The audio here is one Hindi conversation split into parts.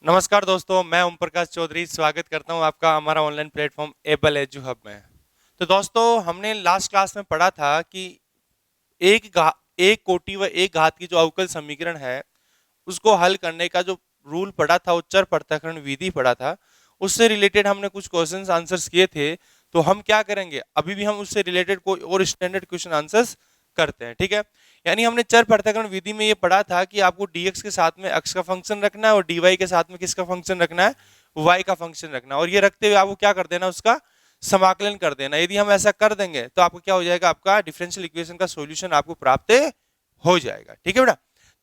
नमस्कार दोस्तों, मैं ओम प्रकाश चौधरी स्वागत करता हूं आपका हमारा online platform able edu hub में। तो दोस्तों, हमने लास्ट क्लास में पढ़ा था कि एक घा, एक कोटि व एक घात की जो अवकल समीकरण है उसको हल करने का जो रूल पढ़ा था, वो चर पृथक्करण विधि पढ़ा था। उससे रिलेटेड हमने कुछ क्वेश्चंस आंसर्स किए थे। तो हम क्या करेंगे, अभी भी हम उससे रिलेटेड कोई और स्टैंडर्ड क्वेश्चन आंसर्स करते हैं, ठीक है। यानी हमने चर पृथक्करण विधि में ये पढ़ा था कि आपको dx के साथ में x का फंक्शन रखना है और dy के साथ में किसका फंक्शन रखना है, y का फंक्शन रखना है। और ये रखते हुए आपको क्या कर देना, उसका समाकलन कर देना। यदि हम ऐसा कर देंगे तो आपको क्या हो जाएगा, आपका डिफरेंशियल इक्वेशन का सॉल्यूशन आपको प्राप्त हो जाएगा, ठीक है बेटा।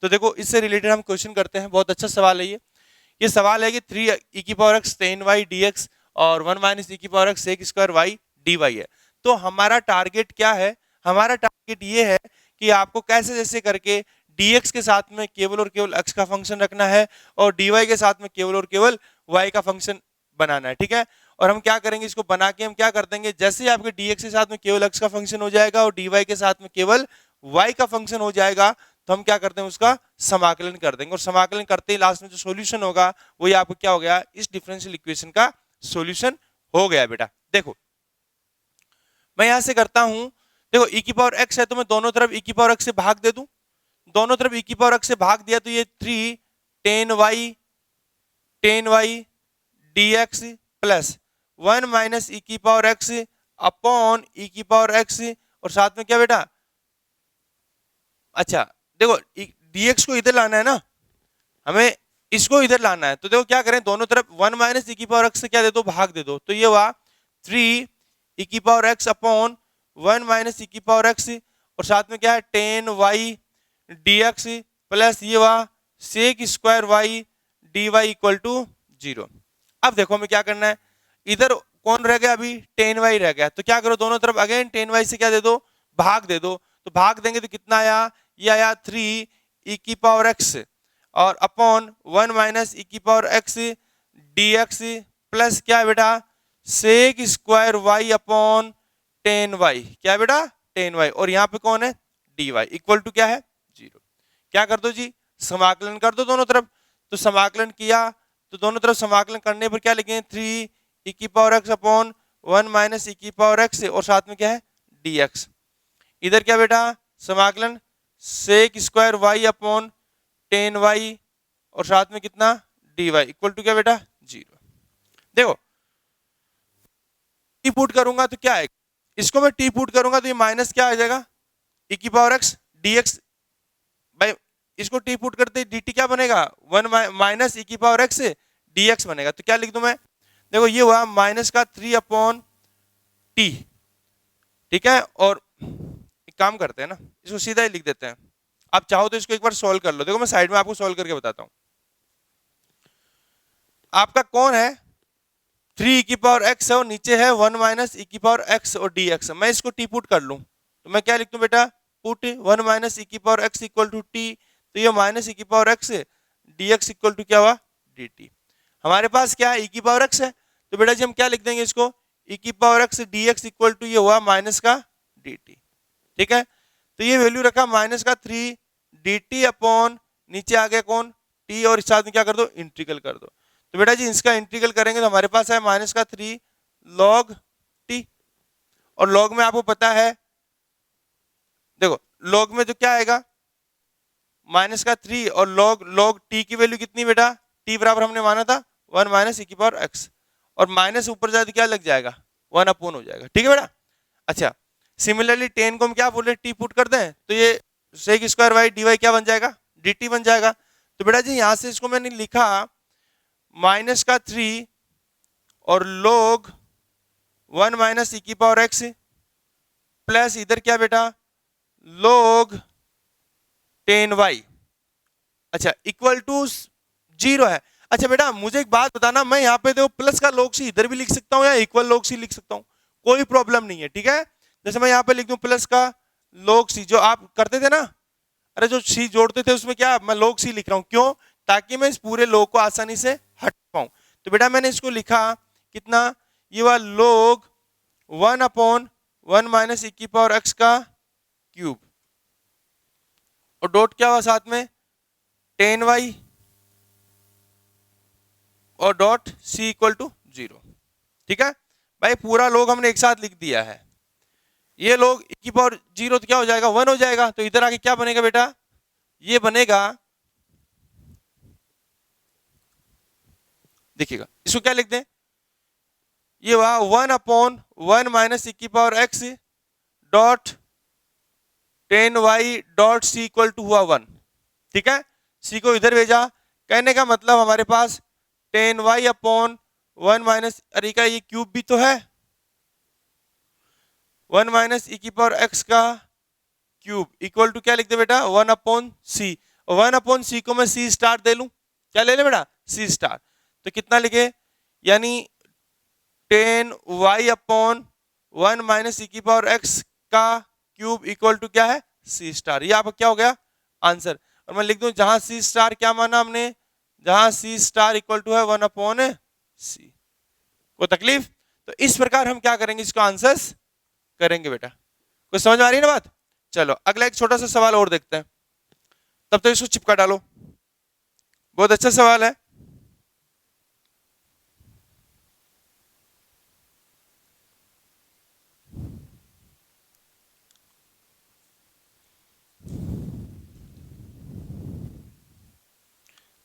तो देखो, इससे रिलेटेड हम क्वेश्चन करते हैं। बहुत अच्छा सवाल है ये सवाल है कि 3e⁻x tan y dx और 1 - e⁻x sec² y dy है। तो हमारा टारगेट क्या है, हमारा टारगेट ये है कि आपको कैसे जैसे करके dx के साथ में केवल और केवल x का फंक्शन रखना है और dy के साथ में केवल और केवल y का फंक्शन बनाना है, ठीक है। और हम क्या करेंगे, इसको बना के हम क्या कर देंगे, जैसे ही आपके dx के साथ में केवल x का फंक्शन हो जाएगा और dy के साथ में केवल y का फंक्शन हो जाएगा, तो हम क्या करते हैं, उसका समाकलन कर देंगे। और समाकलन करते ही लास्ट में जो सॉल्यूशन होगा वही आपको क्या हो गया, इस डिफरेंशियल इक्वेशन का सॉल्यूशन हो गया बेटा। देखो, मैं यहां से करता हूं। देखो, e⁻x है तो मैं दोनों तरफ e⁻x से भाग दे दूं। दोनों तरफ e⁻x से भाग दिया तो ये 3 tan y dx plus 1 - e⁻x upon e⁻x और साथ में क्या बेटा, अच्छा देखो, dx को इधर लाना है ना, हमें इसको इधर लाना है। तो देखो क्या करें, दोनों तरफ 1 - e⁻x से क्या दे दो, भाग दे दो। तो ये हुआ 3 e⁻x अपॉन 1 - e⁻x और साथ में क्या है tan y dx प्लस ये हुआ sec² y dy equal to 0। अब देखो हमें क्या करना है, इधर कौन रह गया, अभी tan y रह गया। तो क्या करो, दोनों तरफ अगेन tan y से क्या दे दो, भाग दे दो। तो भाग देंगे तो कितना आया, ये आया 3 e⁻x और अपॉन 1 - e⁻x dx प्लस क्या है बेटा, sec² y upon tan y, क्या है बेटा, tan y। और यहाँ पे कौन है, dy इक्वल टू क्या है, 0। क्या कर दो जी, समाकलन कर दो दोनों तरफ। तो समाकलन किया तो दोनों तरफ समाकलन करने पर क्या लिखेंगे, 3 e⁻x अपॉन 1 - e⁻x और साथ में क्या है dx। इधर क्या बेटा, समाकलन sec² y upon tan y और साथ में कितना dy इक्वल टू क्या बेटा, 0। देखो, टी पुट करूंगा तो क्या आएगा, इसको मैं टी पुट करूंगा तो ये माइनस क्या आ जाएगा, e⁻x dx भाई, इसको टी पुट करते dt क्या बनेगा, 1 - e⁻x dx बनेगा। तो क्या लिख दूं मैं, देखो ये हुआ माइनस का 3 अपॉन टी, ठीक है। और एक काम करते हैं ना, इसको सीधा ही लिख देते हैं। आप चाहो तो इसको एक बार सोल्व कर लो। देखो मैं साइड में आपको सोल्व करके बताता हूं। आपका कौन है, 3 e⁻x है और नीचे है 1 - e⁻x और dx। मैं इसको टी पुट कर लूं तो मैं क्या लिख दूं बेटा, put 1 - e⁻x equal to T. तो ये minus e⁻x dx equal to क्या हुआ, dt। हमारे पास क्या है, e⁻x है। तो बेटा जी हम क्या लिख देंगे इसको, e⁻x dx इक्वल टू ये हुआ माइनस का dt, ठीक है। तो ये वैल्यू रखा माइनस का 3 dt अपॉन नीचे आ गया कौन, t, और इस साथ में क्या कर दो, इंटीग्रल कर दो। तो बेटा जी इसका इंटीग्रल करेंगे तो हमारे पास है माइनस का 3 log t। और log में आपको पता है, देखो log में तो क्या आएगा, माइनस का 3 और log t की वैल्यू कितनी बेटा, t बराबर हमने माना था 1 - e⁻x और माइनस ऊपर जाए तो क्या लग जाएगा, 1 अपॉन हो जाएगा, ठीक है बेटा। अच्छा, सिमिलरली 10 को हम क्या बोल रहे हैं, टी पुट कर दें तो ये sec² y dy क्या बन जाएगा, dt बन जाएगा। तो बेटा जी यहां से इसको मैंने लिखा माइनस का 3 और log 1 - e⁻x प्लस इधर क्या बेटा, log tan y, अच्छा इक्वल टू 0 है। अच्छा बेटा मुझे एक बात बताना, मैं यहाँ पे देखो प्लस का log c इधर भी लिख सकता हूँ या इक्वल log c लिख सकता हूँ, कोई प्रॉब्लम नहीं है, ठीक है। जैसे मैं यहाँ पे लिख दूं प्लस का log c, जो आप करते थे ना, अरे जो c जोड़ते थे उसमें क्या मैं log c लिख रहा हूँ, क्यों, ताकि मैं इस पूरे log को आसानी से हटा पाऊं। तो बेटा मैंने इसको लिखा कितना, ये हुआ log 1 अपॉन 1 - e⁻x का क्यूब और डॉट क्या हुआ साथ में tan y और डॉट सी इक्वल टू 0। ठीक है भाई, पूरा लोग हमने एक साथ लिख दिया है। ये लोग e की पावर 0 तो क्या हो जाएगा, 1 हो जाएगा। तो इधर आके क्या बनेगा बेटा, ये बनेगा, देखिएगा इसको क्या लिखते हैं, ये हुआ 1/1 माइनस e की power x dot 10y dot c equal to हुआ 1। ठीक है, सी को इधर भेजा, कहने का मतलब हमारे पास 10y/1 माइनस, अरे का ये क्यूब भी तो है, 1 माइनस ई की पावर x का क्यूब इक्वल टू क्या लिखते बेटा, 1/c। 1/c को मैं c स्टार दे लूं, क्या ले ले बेटा, c स्टार। तो कितना लिखे, यानी 10y/1 माइनस ई की पावर x का क्यूब इक्वल टू क्या है, c स्टार। ये आपका क्या हो गया आंसर। और मैं लिख दूं जहां c स्टार क्या माना हमने, जहां c स्टार इक्वल टू है 1/c। कोई तकलीफ। तो इस प्रकार हम क्या करेंगे, इसको आंसर्स करेंगे बेटा। कुछ समझ में आ रही है ना बात। चलो अगला एक छोटा सा सवाल और देखते हैं, तब तक इसको चिपका डालो। बहुत अच्छा सवाल है।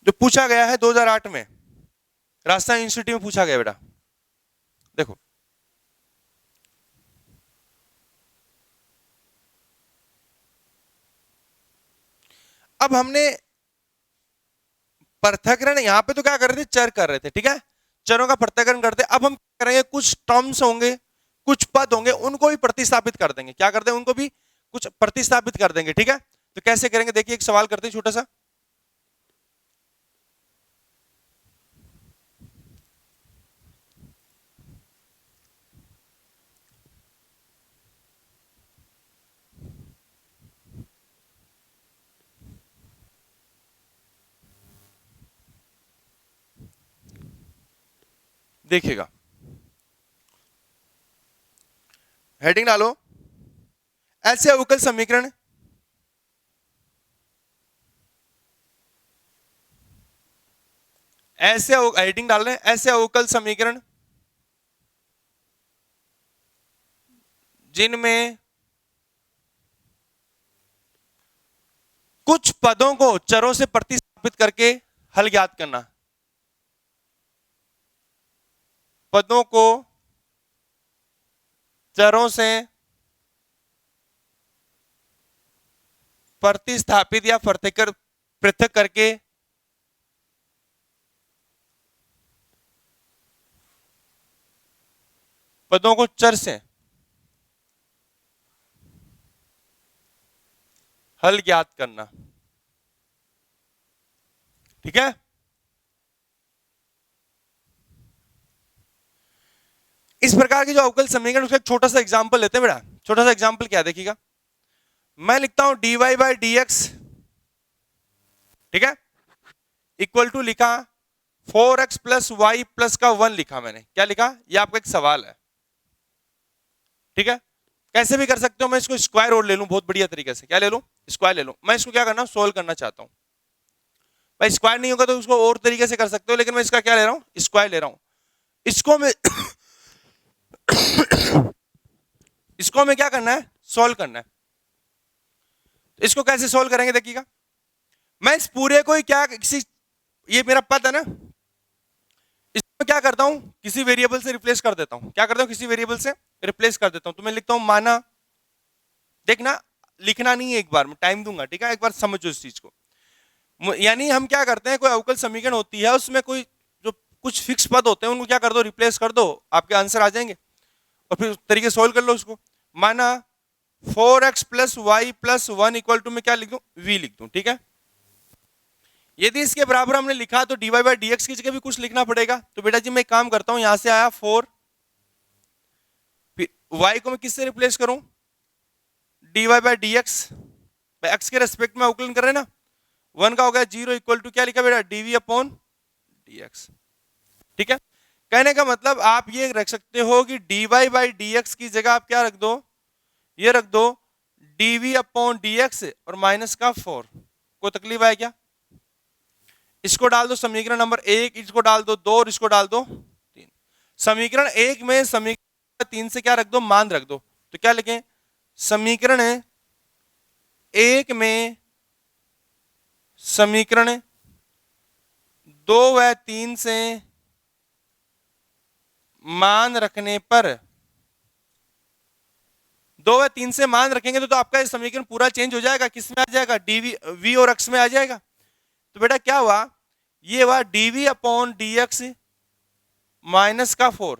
जो पूछा गया है 2008 में राजस्थान यूनिवर्सिटी में पूछा गया बेटा, देखो अब हमने पृथक्करण, यहां पे तो क्या कर रहे थे, चर कर रहे थे, ठीक है, चरों का पृथक्करण करते। अब हम क्या करेंगे, कुछ टर्म्स होंगे, कुछ पद होंगे, उनको भी प्रतिस्थापित कर देंगे। क्या करते हैं, उनको भी कुछ प्रतिस्थापित कर देंगे। ठीक है, तो कैसे करेंगे, देखिए एक सवाल करते हैं छोटा सा। देखिएगा, हेडिंग डालो, ऐसे अवकल समीकरण ऐसे हेडिंग डाल रहे हैं, ऐसे अवकल समीकरण जिनमें कुछ पदों को चरों से प्रतिस्थापित करके हल ज्ञात करना। पदों को चरों से प्रतिस्थापित या पृथक करके पदों को चर से हल ज्ञात करना। ठीक है, इस प्रकार के जो अवकल समीकरण, उसका एक छोटा सा एग्जांपल लेते हैं बेटा। छोटा सा एग्जांपल क्या देखिएगा, मैं लिखता हूं dy बाई डी एक्स, ठीक है, इक्वल टू लिखा 4x प्लस वाई प्लस का 1 लिखा मैंने। क्या लिखा, ये आपका एक सवाल है। ठीक है, कैसे भी कर सकते हो, मैं इसको स्क्वायर और ले लूं बहुत बढ़िया तरीके से। क्या ले लूं, स्क्वायर ले लूं। मैं इसको क्या करना, सोल्व करना चाहता हूं। भाई स्क्वायर नहीं होगा तो उसको और तरीके से कर सकते हो, लेकिन मैं इसका क्या ले रहा हूं, स्क्वायर ले रहा हूं। इसको मैं इसको हमें क्या करना है, सोल्व करना है। तो इसको कैसे सोल्व करेंगे देखिएगा, मैं इस पूरे को ही क्या किसी, ये मेरा पद है ना, इसको क्या करता हूं, किसी वेरिएबल से रिप्लेस कर देता हूं। क्या करता हूं, किसी वेरिएबल से रिप्लेस कर देता हूं। तो मैं लिखता हूं माना, देखना लिखना नहीं है, एक बार मैं टाइम दूंगा, ठीक है, एक बार समझो इस चीज को। यानी हम क्या करते हैं, कोई अवकल समीकरण होती है, उसमें कोई जो कुछ फिक्स पद होते हैं उनको क्या कर दो, रिप्लेस कर दो, आपके आंसर आ जाएंगे। और फिर तरीके सोल्व कर लो उसको। माना 4x plus y plus 1 equal to में क्या लिख दूं, v लिख दूं। ठीक है, यदि इसके बराबर हमने लिखा तो dy बाई डी एक्स की जगह भी कुछ लिखना पड़ेगा। तो बेटा जी मैं एक काम करता हूं, यहां से आया 4, फिर y को मैं किससे रिप्लेस करूं, dy by d x, x के रेस्पेक्ट में अवकलन कर रहे हैं ना, 1 का हो गया 0 इक्वल टू क्या लिखा बेटा, dv अपॉन dx। ठीक है, कहने का मतलब आप ये रख सकते हो कि dy बाई डी एक्स की जगह आप क्या रख दो, ये रख दो dv अपॉन dx और माइनस का 4। कोई तकलीफ है क्या, इसको डाल दो समीकरण नंबर 1, इसको डाल दो 2 और इसको डाल दो 3। समीकरण 1 में समीकरण 3 से क्या रख दो, मान रख दो। तो क्या लिखें, समीकरण 1 में समीकरण 2 व 3 से मान रखने पर, 2 व 3 से मान रखेंगे तो आपका ये समीकरण पूरा चेंज हो जाएगा, किसमें आ जाएगा, डीवी वी और एक्स में आ जाएगा। तो बेटा क्या हुआ, ये हुआ dv upon d x minus का 4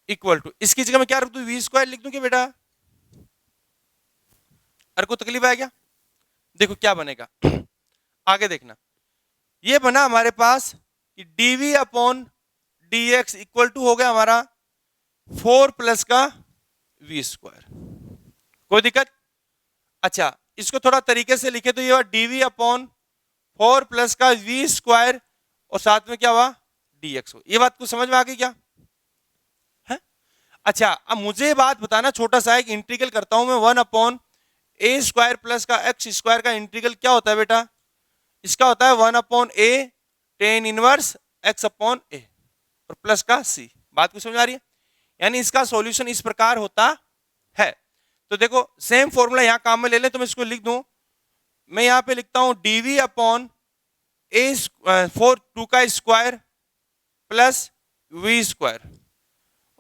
इक्वल टू, इसकी जगह में क्या रख दूं, वी स्क्वायर लिख दूं क्या बेटा, अरे को तकलीफ है क्या। देखो क्या बनेगा, आगे देखना, ये बना हमारे पास कि dv upon d x equal to हो गया हमारा 4 प्लस का वी स्क्वायर। कोई दिक्कत। अच्छा इसको थोड़ा तरीके से लिखे तो ये हुआ डीवी अपॉन 4 प्लस का वी स्क्वायर और साथ में क्या हुआ डी एक्स। ये बात कुछ समझ में आ गई क्या है। अच्छा अब मुझे बात बताना, छोटा सा एक इंटीग्रल करता हूं मैं, 1 अपॉन ए स्क्वायर प्लस का एक्स स्क्वायर का इंटीग्रल क्या होता है बेटा, इसका होता है 1 अपॉन ए टेन इनवर्स एक्स अपॉन ए और प्लस का सी। बात कुछ समझ आ रही है, यानी इसका सॉल्यूशन इस प्रकार होता है। तो देखो सेम फॉर्मूला यहां काम में ले लें, तो मैं इसको लिख दूं, मैं यहां पे लिखता हूं डीवी अपॉन ए 4 2 का स्क्वायर प्लस वी स्क्वायर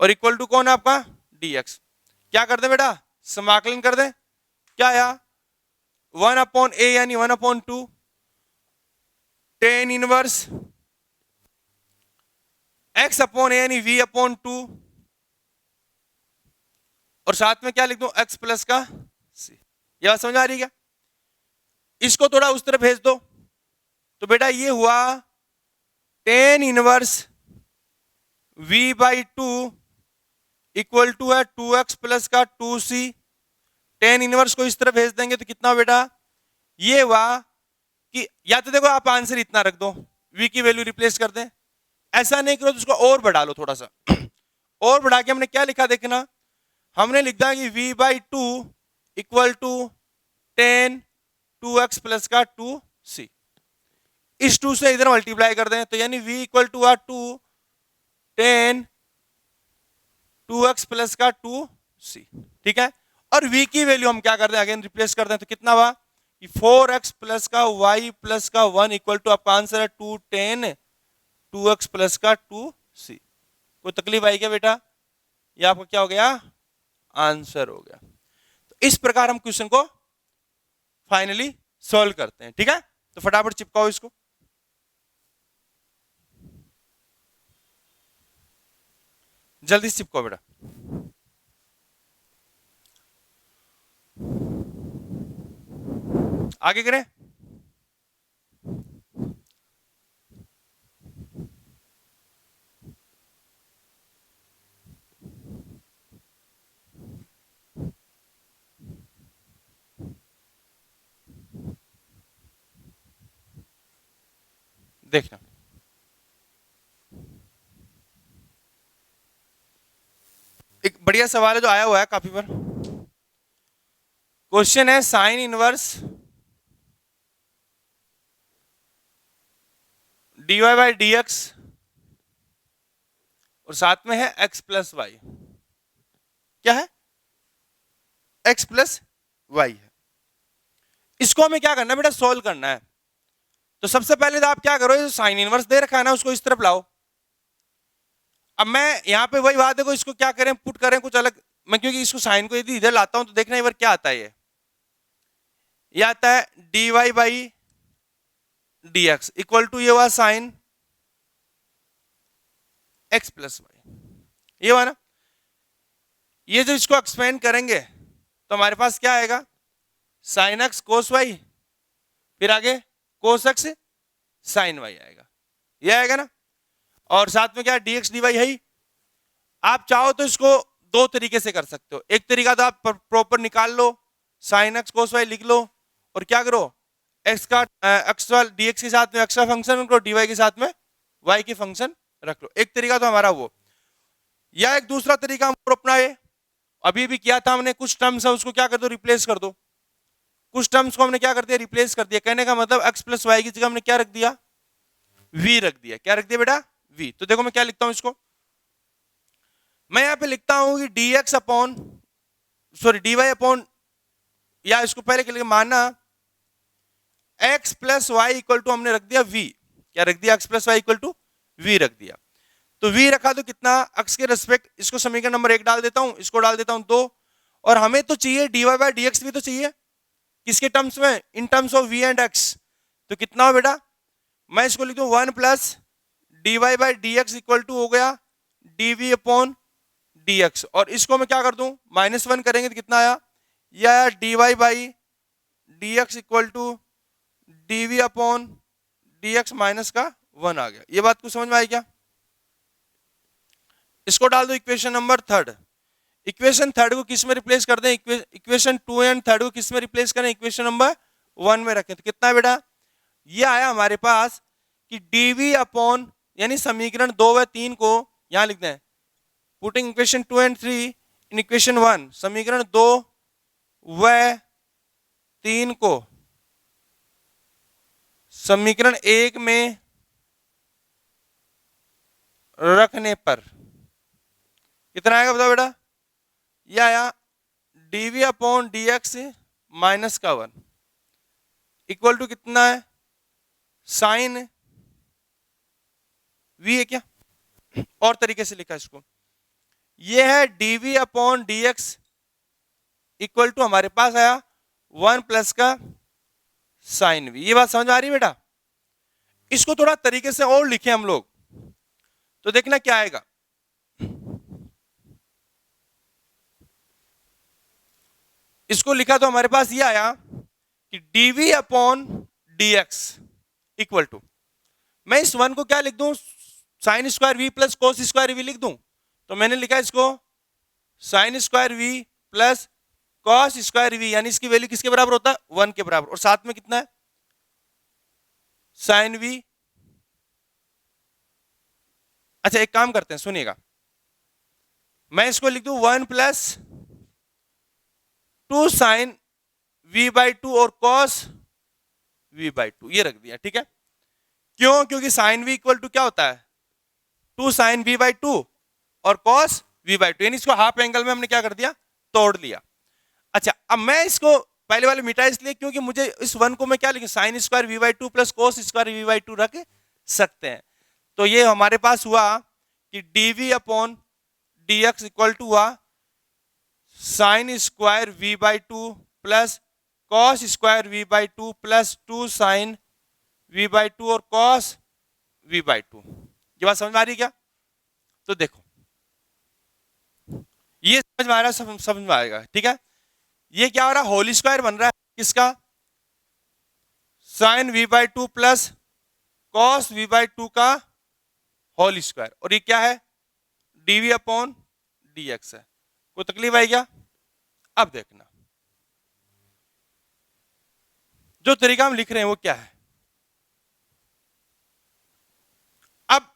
और इक्वल टू कौन है आपका डी एक्स। क्या कर दे बेटा, समाकलन कर दे, क्या आया 1 अपॉन ए यानी 1 upon 2 tan inverse x upon a यानी वी अपॉन 2 और साथ में क्या लिख दूं एक्स प्लस का सी। ये बात समझ आ रही है क्या। इसको थोड़ा उस तरफ भेज दो, तो बेटा ये हुआ tan inverse v by 2 equal to है 2x प्लस का 2c। टेन इनवर्स को इस तरफ भेज देंगे तो कितना बेटा, ये हुआ कि या तो देखो आप आंसर इतना रख दो, v की वैल्यू रिप्लेस कर दें, ऐसा नहीं करो तो उसको और बढ़ा लो थोड़ा सा और बढ़ा के हमने क्या लिखा देखना, हमने लिखा कि v by 2 equal to 10 2x plus का 2c। इस 2 से इधर मल्टीप्लाई कर दें तो यानी v इक्वल टू आ 2 10 2x प्लस का 2c। ठीक है, और v की वैल्यू हम क्या कर दें, अगेन रिप्लेस कर दें तो कितना हुआ कि 4x प्लस का y प्लस का 1 इक्वल टू आपका आंसर है 210 2x प्लस का 2c। कोई तकलीफ आई क्या बेटा, ये आपका क्या हो गया, आंसर हो गया। तो इस प्रकार हम क्वेश्चन को फाइनली सॉल्व करते हैं। ठीक है, तो फटाफट चिपकाओ इसको। जल्दी से चिपकाओ बेटा। आगे करें, देखना एक बढ़िया सवाल है जो आया हुआ है काफी बार। क्वेश्चन है sine inverse dy by d x और साथ में है x प्लस वाई। क्या है, x प्लस वाई है। इसको हमें क्या करना है बेटा, सॉल्व करना है। तो सबसे पहले तो आप क्या करो, साइन इनवर्स दे रखा है ना, उसको इस तरफ लाओ। अब मैं यहां पे वही बात, देखो इसको क्या करें, पुट करें कुछ अलग, मैं क्योंकि इसको साइन को यदि इधर लाता हूं तो देखना एक बार क्या आता है। ये आता है dy by d x equal to ये हुआ साइन x प्लस वाई, ये हुआ ना। ये जो इसको एक्सपेंड करेंगे तो हमारे पास क्या आएगा, साइन एक्स कोस वाई, फिर आगे कोस एक्स साइन वाई आएगा, ये आएगा ना। और साथ में क्या dx dy है ही। आप चाहो तो इसको दो तरीके से कर सकते हो, एक तरीका तो आप प्रॉपर निकाल लो, साइन एक्स कोस वाई लिख लो और क्या करो, x का एक्स्ट्रा dx के साथ में एक्स्ट्रा फंक्शन रख लो, dy के साथ में y के फंक्शन रख लो। एक तरीका तो हमारा वो, या एक दूसरा तरीका हम अपनाए, अभी भी किया था हमने, कुछ टर्म्स है उसको क्या कर दो, रिप्लेस कर दो। कुछ टर्म्स को हमने क्या कर दिया, रिप्लेस कर दिया। कहने का मतलब x प्लस वाई की जगह हमने क्या रख दिया, v रख दिया। क्या रख दिया बेटा, v। तो देखो मैं क्या लिखता हूं इसको, मैं यहां पे लिखता हूं कि dx अपॉन dy अपॉन, या इसको पहले के लिए माना x plus y equal to हमने रख दिया v। क्या रख दिया, x plus y equal to v रख दिया। तो v रखा तो कितना, x के रेस्पेक्ट इसको समीकरण नंबर 1 डाल देता हूं, इसको डाल देता हूं 2, और हमें तो चाहिए dy बाय dx भी तो चाहिए, किसके टर्म्स में, in terms of v and x। तो कितना हो बेटा, मैं इसको लिख दूं 1 plus dy by dx equal to हो गया dv अपॉन dx, और इसको मैं क्या कर दूं, -1 करेंगे तो कितना आया, यह आया dy by dx equal to dv upon dx minus का 1 आ गया। ये बात को समझ में आई क्या, इसको डाल दो इक्वेशन नंबर 3। इक्वेशन 3 को किस में रिप्लेस कर दें, इक्वेशन 2 एंड 3 को किस में रिप्लेस करें, इक्वेशन नंबर 1 में रखें। तो कितना है बेटा, ये आया हमारे पास कि dv अपॉन, यानी समीकरण 2 व 3 को यहां लिख दें, putting equation 2 and 3 in equation 1, समीकरण 2 व 3 को समीकरण 1 में रखने पर कितना आएगा बताओ बेटा, यह आया dv अपॉन dx माइनस का 1 इक्वल टू कितना है, साइन v है क्या, और तरीके से लिखा इसको, यह है dv upon dx equal to हमारे पास आया 1 प्लस का साइन v। ये बात समझ में आ रही है बेटा, इसको थोड़ा तरीके से और लिखे हम लोग, तो देखना क्या आएगा। इसको लिखा तो हमारे पास ये आया कि dv upon dx equal to, मैं इस 1 को क्या लिख दूं, sine square v plus cos square v लिख दूं। तो मैंने लिखा इसको sine square v plus cos square v, यानी इसकी वैल्यू किसके बराबर होता है, 1 के बराबर, और साथ में कितना है, साइन v। अच्छा एक काम करते हैं सुनिएगा, मैं इसको लिख दूं 1 प्लस 2 साइन v बाई 2 और कॉस v बाई 2, ये रख दिया, ठीक है। क्यों, क्योंकि साइन v इक्वल टू क्या होता है, 2 साइन v बाई 2 और कॉस v बाई 2, यानी इसको हाफ एंगल में हमने क्या कर दिया, तोड़ लिया। अच्छा अब मैं इसको पहले वाले मिटा इसलिए क्योंकि मुझे इस 1 को मैं क्या लिखूं, sign square v by 2 plus cos square v by 2 रख सकते हैं। तो ये हमारे पास हुआ कि dv upon dx equal to हुआ sine square v by 2 plus cos square v by 2 plus 2 sine v by 2 और कॉस v बाई 2। ये बात समझ में आ रही है क्या, तो देखो ये समझ में आ रहा है, समझ में आएगा, ठीक है। ये क्या हो रहा है, होल स्क्वायर बन रहा है किसका, sine v by 2 plus cos v by 2 का होल स्क्वायर, और ये क्या है, dv अपॉन dx है। कोई तकलीफ आई क्या, अब देखना जो तरीका हम लिख रहे हैं वो क्या है। अब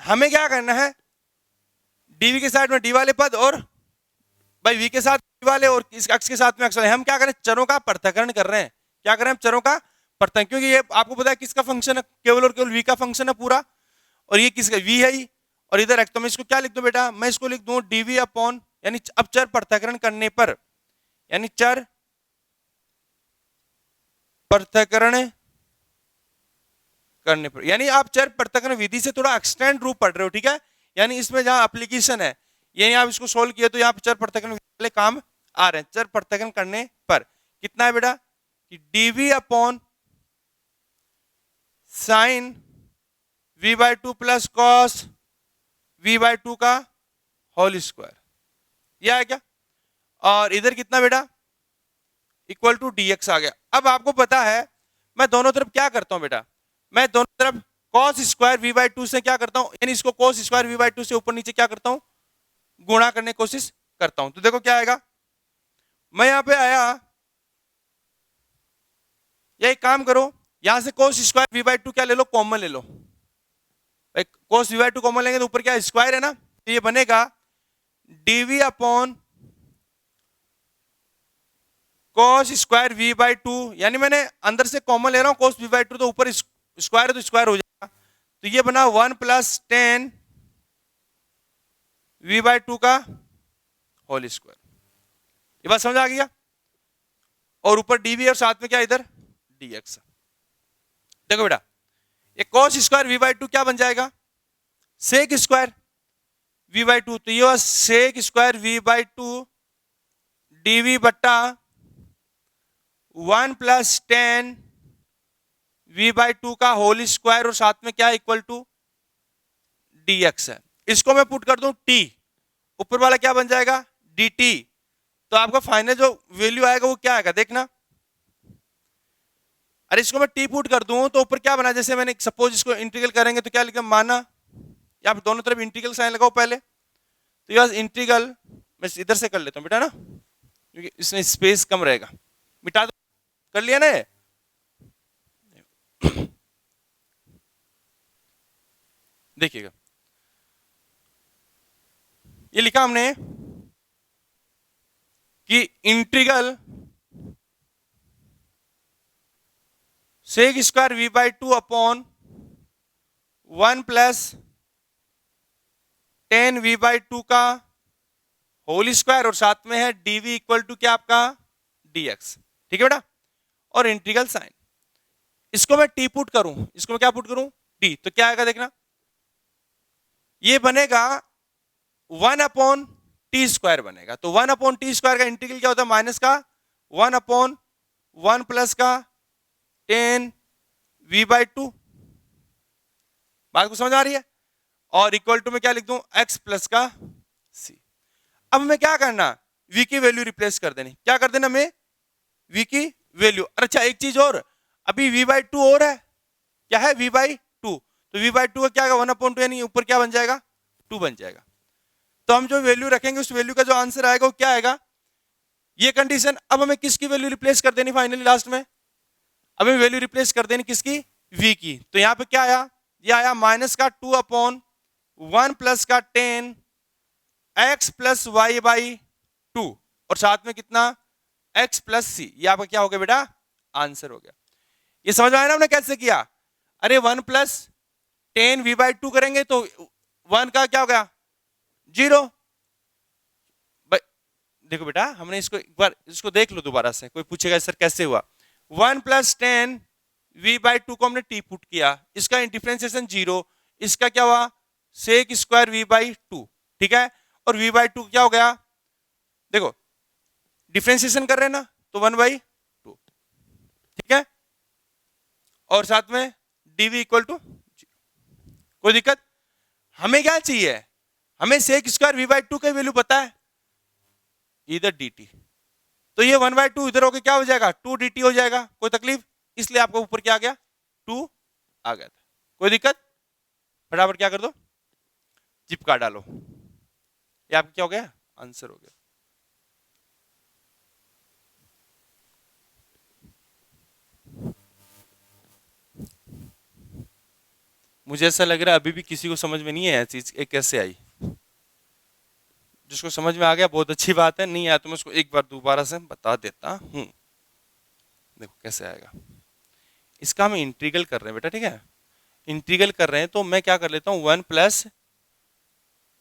हमें क्या करना है, dv के साथ में d वाले पद और भाई v के साथ v वाले और इस x के साथ में x वाले, हम क्या करें, चरों का पृथक्करण कर रहे हैं। क्या करें हम, चरों का पृथक, क्योंकि ये आपको पता है किसका फंक्शन है, केवल और केवल v का फंक्शन है पूरा, और ये किसका, v है ही, और इधर x। तो मैं इसको क्या लिख दूं बेटा, मैं इसको लिख दूं dv अपॉन, यानी अब चर पृथक्करण करने पर, यानी चर पृथक्करण करने पर, यानी आप चर पृथक्करण विधि से थोड़ा एक्सटेंड रूप पढ़ रहे हो, ठीक है। यानी इसमें जहां एप्लीकेशन है, यानी आप इसको सोल्व किए तो यहाँ पर चर पृथक्करण वाले काम आ रहे हैं। चर पृथक्करण करने पर कितना है बेटा, कि dv upon sine v by 2 plus cos v by 2 का होल स्क्वायर, यह है क्या, और इधर कितना बेटा, इक्वल टू dx आ गया। अब आपको पता है मैं दोनों तरफ क्या करता हूं बेटा, मैं दोनों तरफ कॉस स्क्वायर v बाई 2 से क्या करता हूं, यानी इसको कॉस स्क्वायर v बाई 2 से ऊपर नीचे क्या करता हूं, गुणा करने की कोशिश करता हूं। तो देखो क्या आएगा, मैं यहां पे आया, या एक काम करो, यहां से कोस स्क्वायर v बाई 2 क्या ले लो, कॉमन ले लो, कोस v बाई 2 कॉमन लेंगे तो ऊपर क्या स्क्वायर है ना, तो ये बनेगा dv upon cos square v by to, यानी मैंने अंदर से कॉमन ले रहा हूँ cos v बाई टू, तो ऊपर स्क्वायर है तो स्क्वायर हो जाएगा, तो ये बना 1 प्लस 10 v बाई टू का होल स्क्वायर। ये बात समझ आ गया? और ऊपर dv और साथ में क्या इधर dx। देखो बेटा, ये cos square v by two क्या बन जाएगा, sec square v by two, तो ये sec square v by two dv बट्टा 1 प्लस 10 v बाई टू का होल स्क्वायर और साथ में क्या इक्वल टू dx है। इसको मैं पुट कर दूं t, ऊपर वाला क्या बन जाएगा dt, तो आपका फाइनल जो वैल्यू आएगा वो क्या आएगा देखना। अरे इसको मैं t पुट कर दूं तो ऊपर क्या बना, जैसे मैंने सपोज इसको इंटीग्रल करेंगे तो क्या लिखा, माना या दोनों तरफ इंटीग्रल साइन लगाओ पहले, तो यह इंटीग्रल मैं इधर से कर लेता हूं बेटा ना, क्योंकि इसमें स्पेस कम रहेगा। मिटा दो, कर लिया ना ये? देखिएगा, ये लिखा हमने कि integral sec square v by two upon 1 plus 10 v by two का होल स्क्वायर और साथ में है dv इक्वल टू क्या आपका dx। ठीक है बेटा, और इंटीग्रल साइन, इसको मैं t पुट करूं, इसको मैं क्या पुट करूं t, तो क्या आएगा देखना, ये बनेगा 1 अपॉन टी स्क्वायर बनेगा। तो 1 अपॉन टी स्क्वायर का इंटीग्रल क्या होता है, माइनस का 1 अपॉन 1 प्लस का 10 v बाई टू। बात को समझ आ रही है? और इक्वल टू में क्या लिख दूं, x प्लस का c। अब हमें क्या करना, v की वैल्यू रिप्लेस कर देनी, क्या कर देना हमें, v की वैल्यू। अच्छा एक चीज और, अभी v बाई टू और है, क्या है v बाई टू, तो v बाई टू का क्या होगा 1 अपॉन टू, यानी ऊपर क्या बन जाएगा 2 बन जाएगा। तो हम जो वैल्यू रखेंगे उस वैल्यू का जो आंसर आएगा वो क्या आएगा, ये कंडीशन। अब हमें किसकी वैल्यू रिप्लेस कर देनी फाइनली लास्ट में, अब हमें वैल्यू रिप्लेस कर देनी किसकी, v की। तो यहां पे क्या आया, ये आया माइनस का 2 अपॉन 1 प्लस का 10 x plus y by two, और साथ में कितना x प्लस c। ये आपका क्या हो गया बेटा, आंसर हो गया। ये समझ आया ना हमने कैसे किया, अरे 1 प्लस 10 v बाई टू करेंगे तो 1 का क्या हो गया 0। देखो बेटा, हमने इसको एक बार इसको देख लो दोबारा से, कोई पूछेगा सर कैसे हुआ। 1 प्लस 10 v बाई टू को हमने t पुट किया, इसका डिफरेंशिएशन 0, इसका क्या हुआ sec square v by two. ठीक है, और v बाई टू क्या हो गया, देखो डिफरेंशिएशन कर रहे हैं ना, तो 1 बाई टू। ठीक है, और साथ में dv इक्वल टू 0। कोई दिक्कत? हमें क्या चाहिए, हमें sec square v by two का वैल्यू पता है, इधर dt, तो ये 1 बाई टू इधर होके क्या हो जाएगा 2 dt हो जाएगा। कोई तकलीफ? इसलिए आपको ऊपर क्या आ गया 2 आ गया था। कोई दिक्कत? फटाफट क्या कर दो, चिपका डालो, ये आपका क्या हो गया आंसर हो गया। मुझे ऐसा लग रहा है अभी भी किसी को समझ में नहीं है यह चीज, ये कैसे आई। जिसको समझ में आ गया बहुत अच्छी बात है, नहीं आया तो मैं उसको एक बार दोबारा से बता देता हूं। देखो कैसे आएगा, इसका हम इंटीग्रल कर रहे हैं बेटा, ठीक है, इंटीग्रल कर रहे हैं तो मैं क्या कर लेता हूं 1 प्लस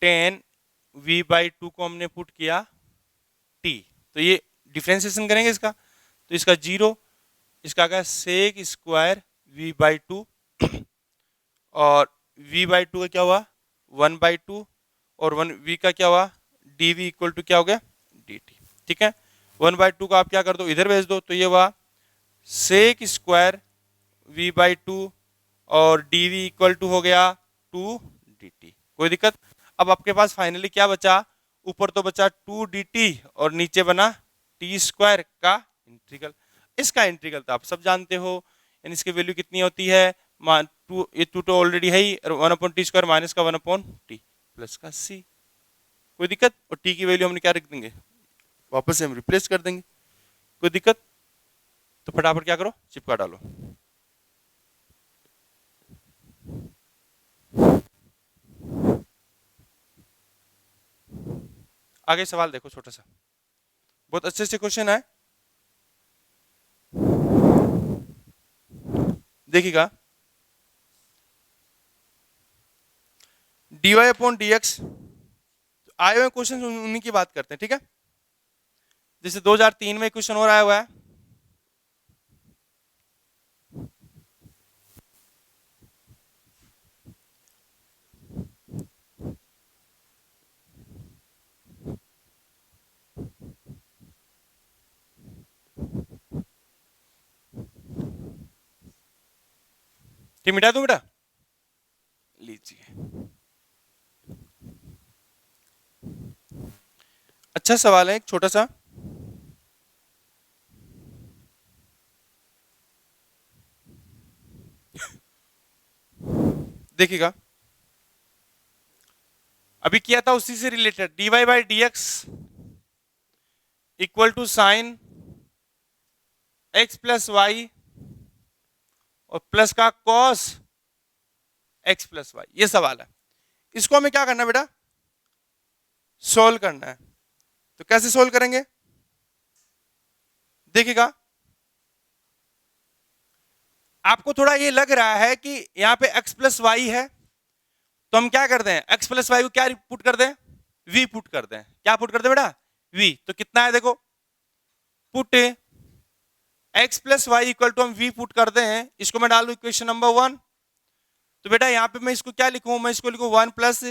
10 v बाई टू को हमने पुट किया t, तो ये डिफरेंशिएशन करेंगे इसका, तो इसका 0, इसका क्या sec square v by two, और v बाई टू का क्या हुआ 1 बाई टू, और 1 v का क्या हुआ dv इक्वल टू क्या हो गया dt। ठीक है, 1 बाई टू का आप क्या कर दो इधर भेज दो, तो ये हुआ sec square v by two, और dv इक्वल टू हो गया 2 dt। कोई दिक्कत? अब आपके पास फाइनली क्या बचा, ऊपर तो बचा 2 dt और नीचे बना t स्क्वायर का इंटीग्रल। इसका इंटीग्रल तो आप सब जानते हो, यानी इसकी वैल्यू कितनी होती है, ये 2 तो ऑलरेडी है ही, 1 अपॉन टी स्क्वायर माइनस का 1 अपॉन टी प्लस का c। कोई दिक्कत? और t की वैल्यू हमने क्या रख देंगे, वापस से हम रिप्लेस कर देंगे। कोई दिक्कत? तो फटाफट क्या करो चिपका डालो। आगे सवाल देखो छोटा सा, बहुत अच्छे से क्वेश्चन है, देखिएगा, dy अपॉन dx आए हुए क्वेश्चन उन्हीं की बात करते हैं, ठीक है। जैसे 2003 में क्वेश्चन और आया हुआ है, ठीक, मिटा दूं बेटा, लीजिए। अच्छा सवाल है, एक छोटा सा, देखिएगा, अभी किया था उसी से related, dy by d x equal to sine x plus y और प्लस का कॉस एक्स प्लस वाई, ये सवाल है। इसको हमें क्या करना है बेटा, सोल्व करना है। तो कैसे सोल्व करेंगे, देखिएगा, आपको थोड़ा ये लग रहा है कि यहां पे x प्लस वाई है, तो हम क्या कर दें, x प्लस वाई को क्या पुट कर दें, v पुट कर दें। क्या पुट कर दें बेटा, v। तो कितना है देखो, put x plus y equal to हम v पुट कर दें, इसको मैं डालू इक्वेशन नंबर 1। तो बेटा यहां पे मैं इसको क्या लिखूं, मैं इसको लिखूं 1 plus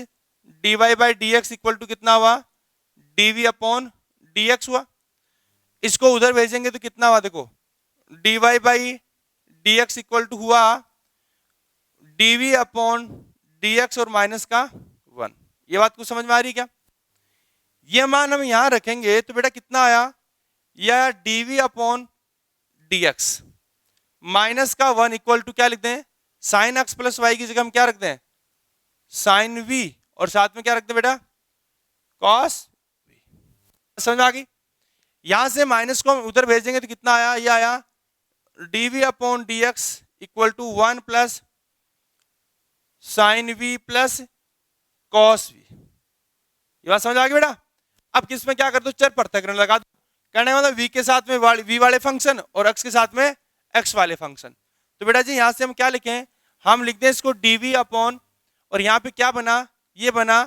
d y by d x equal to कितना हुआ, dv अपॉन dx हुआ। इसको उधर भेजेंगे तो कितना हुआ देखो, dy by dx equal to हुआ dv अपॉन dx और माइनस का 1। ये बात को समझ में आ रही क्या, ये मान हम यहां रखेंगे तो बेटा कितना आया, यह dv अपॉन dx माइनस का 1 इक्वल टू क्या लिखते हैं, साइन एक्स प्लस वाई की जगह हम क्या रखते हैं, साइन v, और साथ में क्या रखते हैं बेटा, कॉस v। समझ में आ गई, यहां से माइनस को हम उधर भेजेंगे तो कितना आया, ये आया dv upon dx equal to 1 plus sine v plus cos v। ये बात समझ आ गई बेटा। अब किस में क्या कर दो, चर पृथक्करण लगा दो, कहने मतलब v के साथ में v वाले फंक्शन और x के साथ में x वाले फंक्शन। तो बेटा जी यहां से हम क्या लिखें, हम लिखते हैं इसको dv अपॉन, और यहां पे क्या बना, ये बना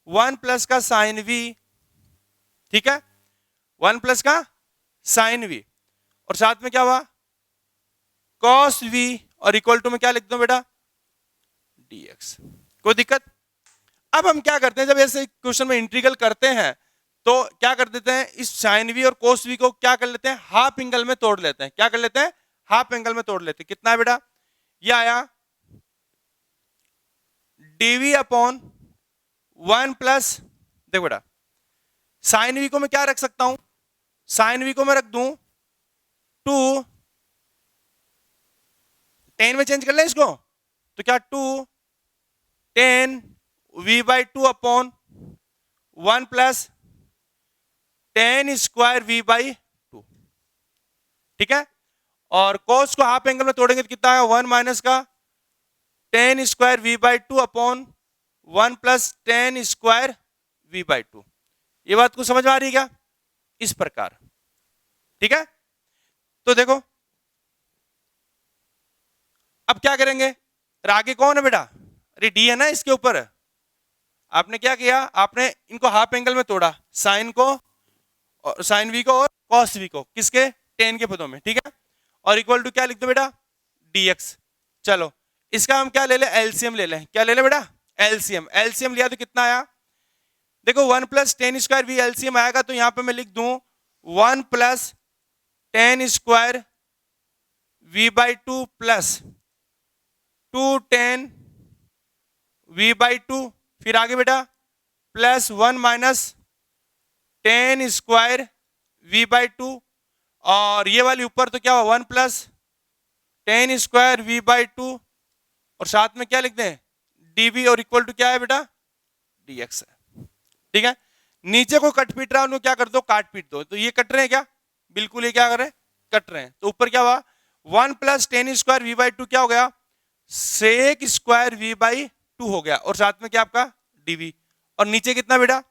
1 प्लस का साइन v, ठीक है, 1 प्लस का साइन v और साथ में क्या हुआ, कॉस v, और इक्वल टू में क्या लिख दो बेटा, dx। कोई दिक्कत। अब हम क्या करते हैं, जब ऐसे क्वेश्चन में इंटीग्रल करते हैं तो क्या कर देते हैं, इस साइन v और कोस v को क्या कर लेते हैं, हाफ एंगल में तोड़ लेते हैं। क्या कर लेते हैं, हाफ एंगल में तोड़ लेते हैं। कितना है बेटा, ये आया dv अपॉन 1 प्लस, देखो बेटा साइन v को मैं क्या रख सकता हूं, साइन v को मैं रख दूं 2, 10 में चेंज कर लें इसको, तो क्या 2 10 v by 2 upon 1 plus 10 square v by 2, ठीक है। और कोस को हाफ एंगल में तोड़ेंगे तो कितना आएगा, 1 माइनस का 10 square v by 2 upon 1 plus 10 square v by 2। ये बात को समझ में आ रही है क्या, इस प्रकार, ठीक है। तो देखो अब क्या करेंगे, आगे कौन है बेटा, अरे डी है ना इसके ऊपर। आपने क्या किया, आपने इनको हाफ एंगल में तोड़ा, साइन को और साइन वी को और कॉस वी को, किसके, 10 के पदों में, ठीक है। और इक्वल टू क्या लिख दो बेटा, dx। चलो इसका हम क्या ले लें, एलसीएम ले लें। क्या ले लें बेटा, एलसीएम। एलसीएम लिया तो कितना आया, देखो 1 प्लस 10 स्क्वायर वी एलसीएम आएगा, तो यहां पे मैं लिख दूं 1 plus 10 square v by 2 plus 2 10 v by 2, फिर आगे बेटा plus 1 minus 10 square v by 2, और ये वाली ऊपर तो क्या हुआ 1 प्लस 10 स्क्वायर वी बाई 2, और साथ में क्या लिख दें dv, और इक्वल टू क्या है बेटा, dx है, ठीक है। नीचे को कट पीट रहा है, उनको क्या कर दो, काट पीट दो। तो ये कट रहे हैं क्या, बिल्कुल ये क्या कर रहे हैं, कट रहे हैं। तो ऊपर क्या हुआ 1 प्लस 10 स्क्वायर वी बाई 2 क्या हो गया, सेक स्क्वायर वी बाई 2 हो गया, और साथ में क्या आपका dv, और नीचे कितना बेटा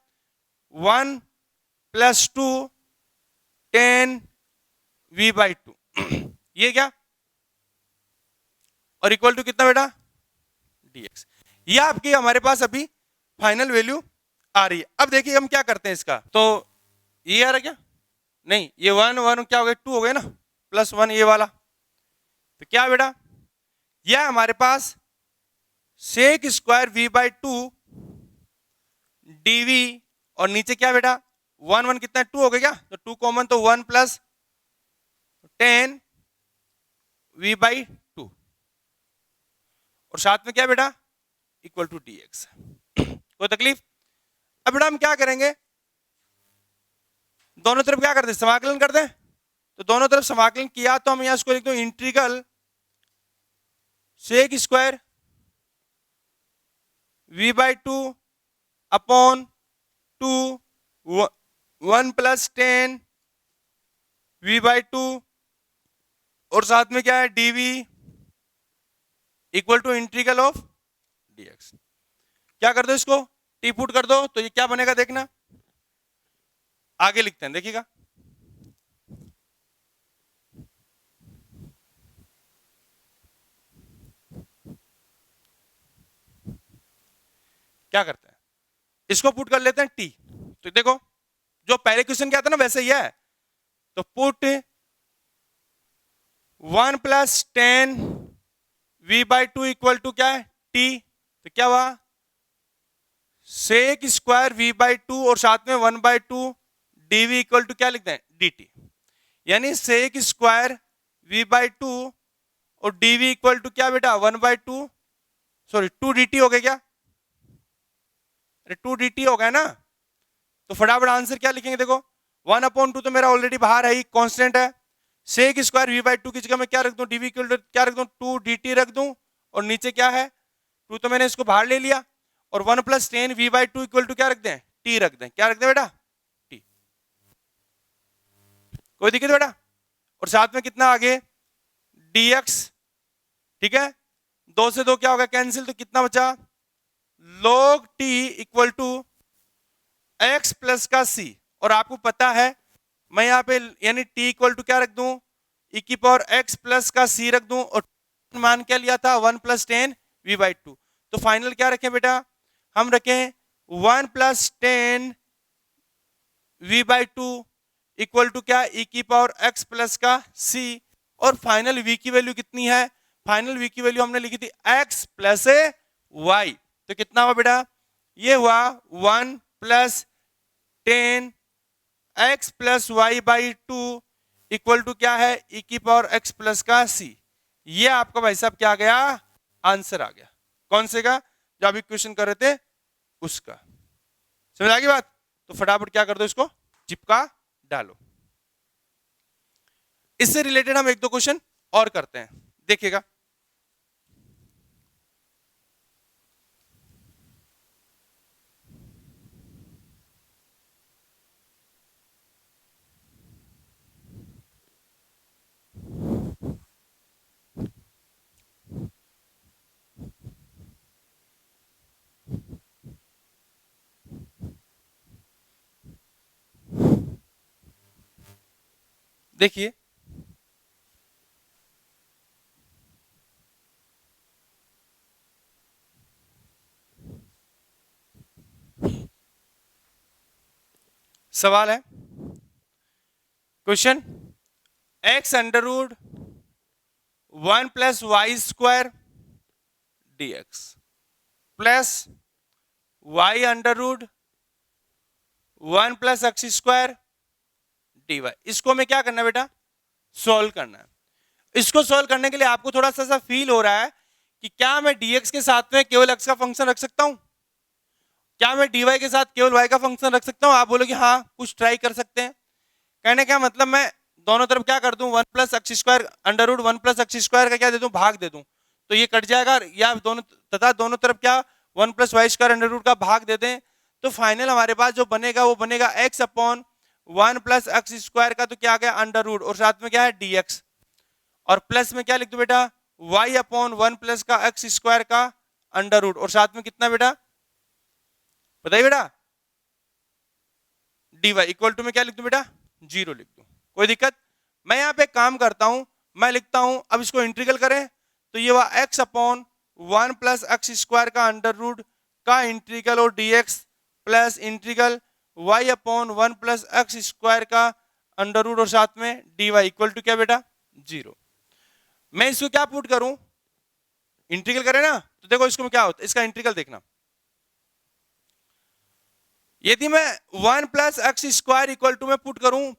1 प्लस 2 10 वी बाई 2 ये क्या, और इक्वल टू कितना बेटा dx। ये आपकी हमारे पास अभी फाइनल वैल्यू आ रही है। अब देखिए हम क्या करते हैं इसका, तो ये आ रहा क्या, नहीं ये 1 1 क्या हो गया 2 हो गया ना, +1 ये वाला, तो क्या बेटा यह हमारे पास sec square v by 2 dv, और नीचे क्या बेटा 1 1 कितना 2 हो गया क्या, तो 2 कॉमन, तो 1 + 10 v बाई 2, और साथ में क्या बेटा इक्वल टू dx। कोई तकलीफ। अब बेटा हम क्या करेंगे, दोनों तरफ क्या कर दे समाकलन कर दें, तो दोनों तरफ समाकलन किया तो हम यहां इसको लिख दो integral sec square v by 2 upon 2 1 + 10 v by 2, और साथ में क्या है dv equal to integral of dx। क्या कर दो इसको टी पुट कर दो, तो ये क्या बनेगा देखना, आगे लिखते हैं देखिएगा। क्या करते हैं इसको पुट कर लेते हैं टी, तो देखो जो पहले क्वेश्चन क्या था ना वैसे ही है, तो put 1 + 10 v by 2 equal to क्या है टी, तो क्या हुआ सेक स्क्वायर v बाई 2 और साथ में 1 बाई 2 dv इक्वल टू क्या लिखते हैं dt, यानी सेक स्क्वायर v बाई 2 और dv इक्वल टू क्या बेटा 1 बाई 2 सॉरी 2 dt हो गया क्या, अरे 2 dt हो गया ना, तो फटाफट आंसर क्या लिखेंगे देखो 1/2 तो मेरा ऑलरेडी बाहर है, कांस्टेंट है, सेक स्क्वायर v बाई 2 की जगह मैं क्या रख दूं dv इक्वल टू क्या रख दूं 2 dt रख दूं, और नीचे क्या है 2 तो मैंने इसको बाहर ले लिया, और 1 + 10 v बाई 2 इक्वल टू क्या रख दें t रख दें, क्या रख दें बेटा t। कोई दिक्कत बेटा, और साथ में कितना आगे dx, ठीक है 2 से 2 क्या होगा कैंसिल, तो कितना बचा log t equal to x plus का c, और आपको पता है मैं यहाँ पे यानी t इक्वल टू क्या रख दूं e की पावर x प्लस का c रख दूं, और मान क्या लिया था 1 + 10 v बाई 2, तो फाइनल क्या रखें बेटा हम रखें 1 + 10 v बाई 2 इक्वल टू क्या e की पावर x प्लस का c, और फाइनल v की वैल्यू कितनी है, फाइनल v की वैल्यू हमने लिखी थी x प्लस y, तो कितना हुआ बेटा ये हुआ 1 + 10 x plus y by 2 equal to क्या है e की पावर x प्लस का c। ये आपका भाई साहब क्या आ गया आंसर आ गया, कौन से का जो अभी क्वेश्चन कर रहे थे उसका। समझ आ गई बात, तो फटाफट क्या कर दो इसको चिपका डालो। इससे रिलेटेड हम 1-2 क्वेश्चन और करते हैं, देखिएगा। देखिए सवाल है question x under root 1 + y square dx plus y under root 1 + x square dy, इसको हमें क्या करना है बेटा सॉल्व करना है। इसको सॉल्व करने के लिए आपको थोड़ा सा फील हो रहा है कि क्या मैं dx के साथ में केवल x का फंक्शन रख सकता हूं, क्या मैं dy के साथ केवल y का फंक्शन रख सकता हूं, आप बोलोगे हाँ कुछ ट्राई कर सकते हैं। कहने का मतलब मैं दोनों तरफ क्या कर दूं 1 + x square under root 1 + x square का क्या दे दूं भाग दे दूं, तो ये कट जाएगा, या दोनों तथा दोनों तरफ क्या 1 + y स्क्वायर अंडर रूट का भाग दे दें, तो फाइनल हमारे पास जो बनेगा वो बनेगा x अपॉन 1 + x स्क्वायर का तो क्या आ गया अंडर रूट, और साथ में क्या है dx, और प्लस में क्या लिख दो बेटा y अपॉन 1 + का x स्क्वायर का अंडर रूट, और साथ में कितना बेटा बताइए बेटा dy इक्वल टू में क्या लिख दूं बेटा 0 लिख दूं। कोई दिक्कत, मैं यहां पे काम करता हूं, मैं लिखता हूं अब इसको इंटीग्रल करें तो ये हुआ x upon 1 plus x square का अंडर रूट का इंटीग्रल और dx plus integral y upon 1 plus x square का अंडर रूट और साथ में dy इक्वल टू क्या बेटा 0। मैं इसको क्या पुट करूं, इंटीग्रल करें ना, तो देखो इसको क्या होता है, इसका इंटीग्रल देखना। यदि मैं 1 plus x square equal to में पुट करूं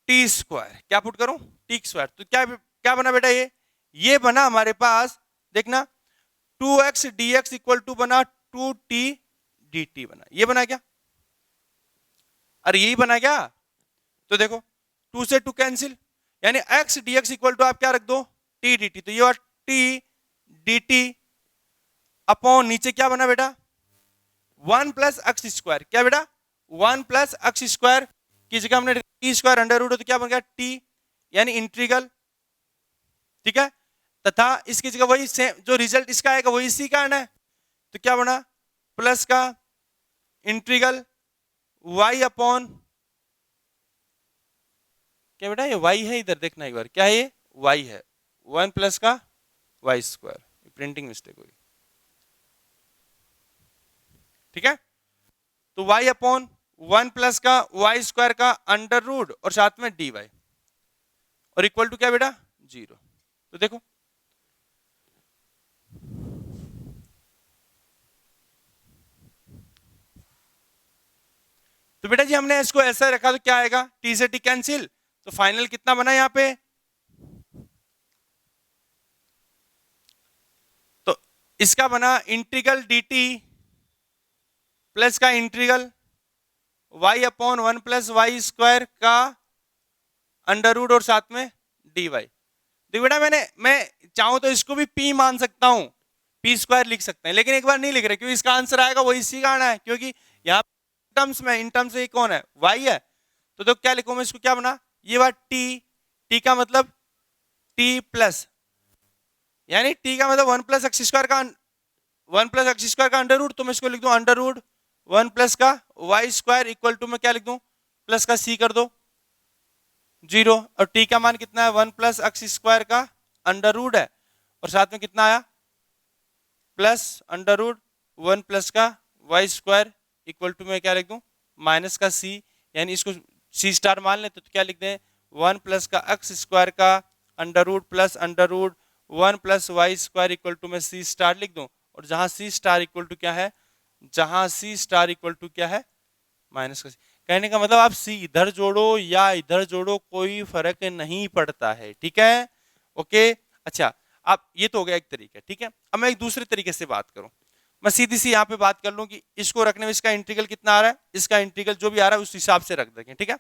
टी स्क्वायर, क्या पुट करूं टी स्क्वायर, तो क्या क्या बना बेटा, ये बना हमारे पास, देखना 2x dx इक्वल टू बना 2t dt बना, ये बना क्या, अरे यही बना क्या, तो देखो 2 से 2 कैंसिल, यानी x dx इक्वल टू आप क्या रख दो t dt, तो ये t dt अपॉन नीचे क्या बना बेटा 1 प्लस एक्स स्क्वायर, क्या बेटा 1 प्लस एक्स स्क्वायर की जगह हमने टी स्क्वायर अंडर रूट, तो क्या बन गया टी यानी इंटीग्रल, ठीक है, तथा इसकी जगह वही सेम जो रिजल्ट इसका आएगा वही इसी का आना है, तो क्या बना प्लस का इंटीग्रल y अपॉन, क्या बेटा ये y है, इधर देखना एक बार क्या है, ये y है, 1 प्लस का y स्क्वायर, प्रिंटिंग मिस्टेक हुई, ठीक है, तो y अपॉन 1 प्लस का y स्क्वायर का अंडर रूट और साथ में dy और इक्वल टू क्या बेटा 0। तो देखो तो बेटा जी हमने इसको ऐसा रखा तो क्या आएगा, t से t कैंसिल, तो फाइनल कितना बना यहां पे, तो इसका बना इंटीग्रल dt प्लस का integral y upon 1 plus y square का अंडर रूट और साथ में dy। देखो बेटा मैं चाहूं तो इसको भी p मान सकता हूं, p स्क्वायर लिख सकते हैं, लेकिन एक बार नहीं लिख रहे क्योंकि इसका आंसर आएगा वो इसी का आना है, क्योंकि यहाँ टर्म्स में इन टर्म्स से कौन है y है, तो क्या लिखूं मैं इसको, क्या बना ये बात t का मतलब t प्लस, यानी t का मतलब 1 प्लस एक्स स्क्वायर का 1 प्लस एक्स स्क्वायर का अंडर रूट, तो मैं इसको लिख दूं अंडर रूट 1 प्लस का वाई स्क्वायर इक्वल टू में क्या लिख दूं प्लस का c कर दो 0, और t का मान कितना है 1 प्लस एक्स स्क्वायर का अंडर रूट है और साथ में कितना आया प्लस अंडर रूट 1 प्लस का वाई स्क्वायर इक्वल टू में क्या लिख दूं माइनस का c, यानी इसको c स्टार मान लेते तो क्या लिख दें 1 प्लस का एक्स स्क्वायर का under root plus under root 1 plus y square equal to में c स्टार लिख दूं, और जहां c स्टार इक्वल टू क्या है, जहां c स्टार इक्वल टू क्या है माइनस का c। कहने का मतलब आप c इधर जोड़ो या इधर जोड़ो कोई फर्क नहीं पड़ता है, ठीक है, ओके। अच्छा आप ये तो हो गया एक तरीका, ठीक है, अब मैं एक दूसरे तरीके से बात करूं, मैं सीधी सी यहाँ पे बात कर लूं कि इसको रखने में इसका इंटीग्रल कितना आ रहा है, इसका इंटीग्रल जो भी आ रहा है उस हिसाब से रख देंगे, ठीक है,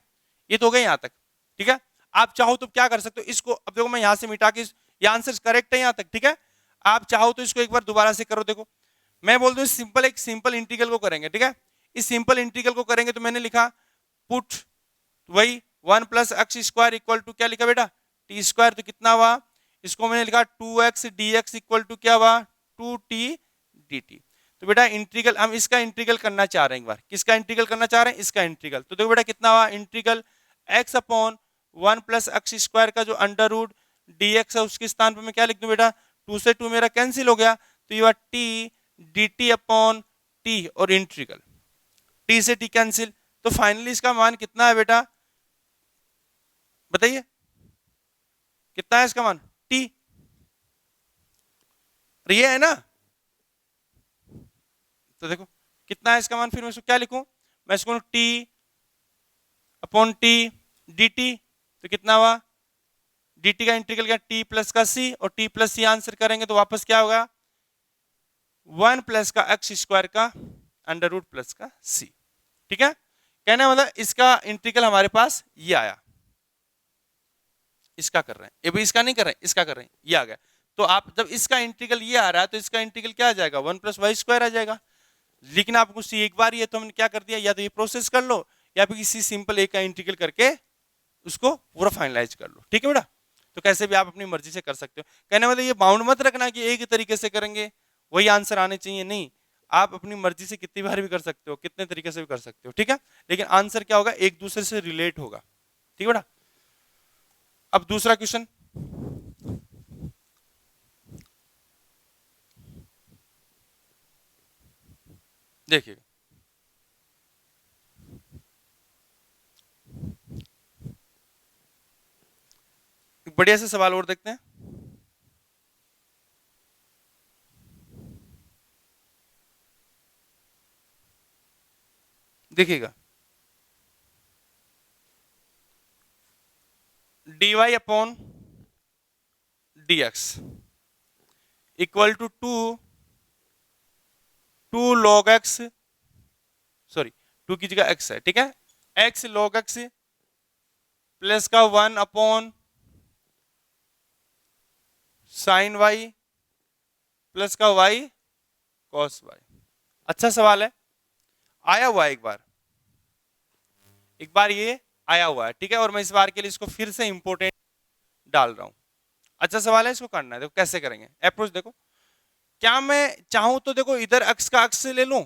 ये तो हो गया यहाँ तक, ठीक है। आप चाहो तो क्या कर सकते हो इसको, अब देखो मैं यहाँ से मिटा के ये आंसर करेक्ट है यहाँ तक, ठीक है, आप चाहो तो इसको एक बार दोबारा से करो, देखो मैं बोल दूं सिंपल एक सिंपल इंटीग्रल को करेंगे, ठीक है, इस सिंपल इंटीग्रल को करेंगे तो मैंने लिखा पुट वही 1 plus x square equal to क्या लिखा बेटा टी स्क्वायर, तो कितना हुआ, इसको मैंने लिखा 2x dx इक्वल टू क्या हुआ 2t dt। तो बेटा इंटीग्रल हम इसका इंटीग्रल करना चाह रहे हैं, एक बार किसका इंटीग्रल करना चाह रहे हैं, इसका इंटीग्रल, तो देखो बेटा कितना हुआ integral x upon 1 plus x square का जो अंडर रूट dx है उसके स्थान पर मैं क्या लिख दूं बेटा 2 से 2 मेरा कैंसिल हो गया, तो ये t dt अपॉन t और इंटीग्रल t से t कैंसिल, तो फाइनली इसका मान कितना है बेटा बताइए कितना है इसका मान t, ये है ना, तो देखो कितना है इसका मान, फिर मैं इसको क्या लिखूं, मैं इसको t अपॉन t dt, तो कितना हुआ dt का इंटीग्रल क्या t प्लस का c, और t प्लस c आंसर करेंगे तो वापस क्या होगा 1 प्लस का एक्स स्क्वायर का अंडर रूट प्लस का c, ठीक है, कहना मतलब इसका इंटीग्रल हमारे पास ये आया, इसका कर रहे हैं ये भी इसका नहीं कर रहे हैं इसका कर रहे हैं ये आ गया, तो आप जब इसका इंटीग्रल ये आ रहा है तो इसका इंटीग्रल क्या आ जाएगा 1 प्लस वाई स्क्वायर आ जाएगा, लेकिन आपको सी एक बार ये तो हमने क्या कर दिया, या तो ये प्रोसेस कर लो या फिर किसी सिंपल एक का इंटीग्रल करके उसको पूरा फाइनलाइज कर लो, ठीक है बेटा, तो कैसे भी आप अपनी मर्जी से कर सकते हो, कहने मतलब ये बाउंड मत रखना कि एक ही तरीके से करेंगे वही आंसर आने चाहिए, नहीं आप अपनी मर्जी से कितनी बार भी कर सकते हो कितने तरीके से भी कर सकते हो, ठीक है, लेकिन आंसर क्या होगा एक दूसरे से रिलेट होगा, ठीक है बेटा। अब दूसरा क्वेश्चन, देखिए एक बढ़िया से सवाल और देखते हैं। देखिएगा, dy अपॉन dx equal to two log x, sorry 2 की जगह x है, ठीक है, x log x प्लस का 1 अपॉन साइन y प्लस का y cos y। अच्छा सवाल है, आया हुआ है एक बार ये आया हुआ है, ठीक है, और मैं इस बार के लिए इसको फिर से इंपोर्टेंट डाल रहा हूं। अच्छा सवाल है, इसको करना है। देखो कैसे करेंगे अप्रोच। देखो क्या मैं चाहूं तो देखो इधर अक्स का अक्स ले लूं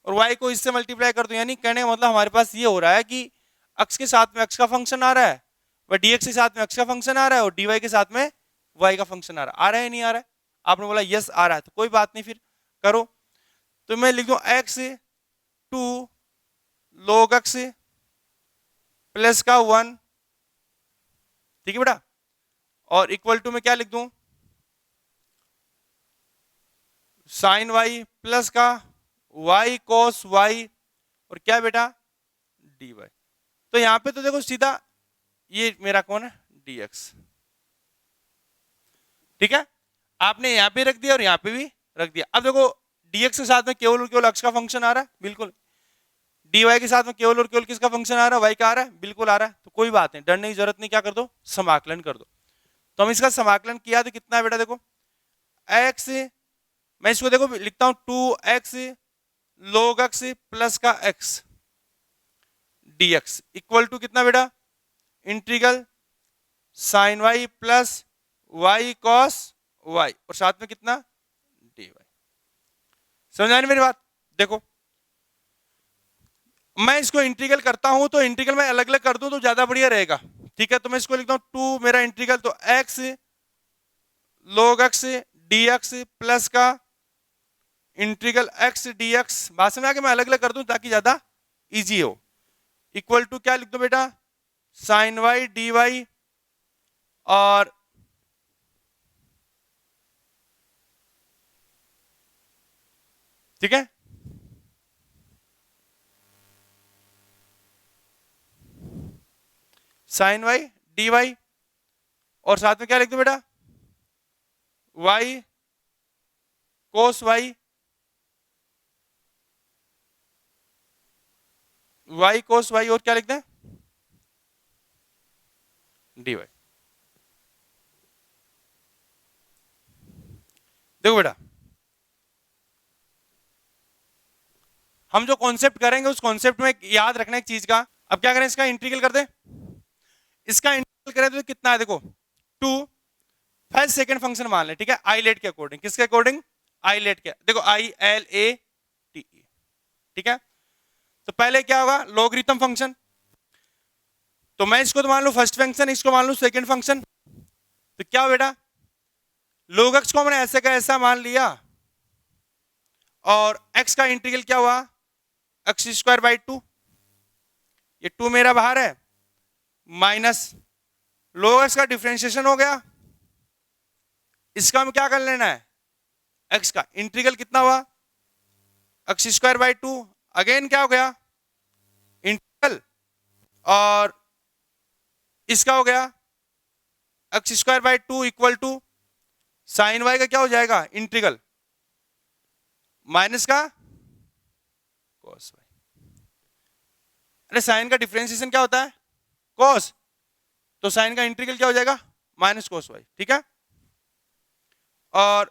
और y को इससे मल्टीप्लाई कर दूं, यानी कहने का मतलब हमारे पास ये हो रहा है कि अक्स के साथ में अक्स का फंक्शन आ रहा है, वह dx के साथ में अक्स का फंक्शन आ रहा है और dy के साथ में y का फंक्शन आ रहा है नहीं आ रहा है? आपने बोला यस आ रहा है, तो कोई बात नहीं, फिर करो। तो मैं लिख दूं x 2 log x प्लस का 1, ठीक है बेटा, और इक्वल टू में क्या लिख दूं, साइन y प्लस का y cos y और क्या बेटा dy। तो यहां पे तो देखो सीधा ये मेरा कौन है dx, ठीक है, आपने यहां पे रख दिया और यहां पे भी रख दिया। अब देखो dx के साथ में केवल और केवल x का फंक्शन आ रहा है, बिल्कुल, dy के साथ में केवल और केवल किसका फंक्शन आ रहा है, y का आ रहा है, बिल्कुल आ रहा है, तो कोई बात नहीं, डरने की जरूरत नहीं, क्या कर दो समाकलन कर दो। तो हम इसका समाकलन किया तो कितना है बेटा, देखो x, मैं इसको देखो लिखता हूं 2x log x प्लस का x dx इक्वल टू कितना बेटा, integral sine y plus y cos y और साथ में कितना dy। समझ आने मेरी बात? देखो मैं इसको इंटीग्रल करता हूं तो इंटीग्रल में अलग अलग कर दूं तो ज्यादा बढ़िया रहेगा, ठीक है, तो मैं इसको लिखता हूं 2 मेरा इंटीग्रल, तो x log x dx plus का इंटीग्रल x dx, बात समझ आ गई, मैं अलग अलग कर दूं ताकि ज्यादा इजी हो, इक्वल टू क्या लिख दो बेटा, साइन y dy और ठीक है, साइन y dy और साथ में क्या लिख दो बेटा, y cos y, y cos y और क्या लिख दें dy। देखो बेटा हम जो कॉन्सेप्ट करेंगे उस कॉन्सेप्ट में याद रखना एक चीज का। अब क्या करें, इसका इंटीग्रल कर दें, इसका इंटीग्रल करें तो कितना है, देखो 2 फर्स्ट सेकंड फंक्शन मान ले, ठीक है, आई लेट के अकॉर्डिंग, किसके अकॉर्डिंग, आई लेट के, देखो I L A T E, ठीक है, तो पहले क्या होगा लॉगरिथम फंक्शन, तो मैं इसको तो मान लू फर्स्ट फंक्शन, इसको मान लू सेकंड फंक्शन, तो क्या बेटा log x को हमने ऐसे का ऐसा मान लिया और x का इंटीग्रल क्या हुआ एक्स स्क्वायर बाई 2, ये 2 मेरा बाहर है, माइनस log x का डिफरेंशिएशन हो गया, इसका हम क्या कर लेना है, x का इंटीग्रल कितना हुआ एक्स स्क्वायर बाई 2, अगेन क्या हो गया इंटीग्रल, और इसका हो गया x square by 2 equal to sine y का क्या हो जाएगा इंटीग्रल माइनस का cos y। अरे साइन का डिफरेंशिएशन क्या होता है cos, तो साइन का इंटीग्रल क्या हो जाएगा माइनस cos y, ठीक है, और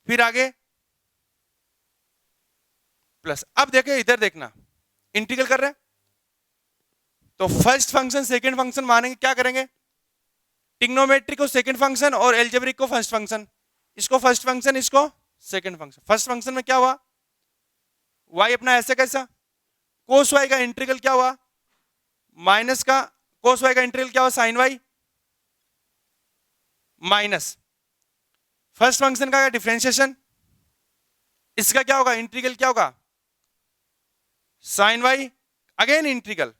फिर आगे प्लस। अब देखिए इधर देखना, इंटीग्रल कर रहे हैं तो फर्स्ट फंक्शन सेकंड फंक्शन मानेंगे, क्या करेंगे ट्रिग्नोमेट्रिक को सेकंड फंक्शन और एल्जेब्रिक को फर्स्ट फंक्शन, इसको फर्स्ट फंक्शन इसको सेकंड फंक्शन। फर्स्ट फंक्शन में क्या हुआ y अपना ऐसे कैसा, cos y का इंटीग्रल क्या हुआ माइनस का cos y का इंटीग्रल क्या हुआ sine y minus first function का डिफरेंशिएशन इसका क्या होगा, इंटीग्रल क्या होगा, साइन वाई अगेन इंटीग्रल,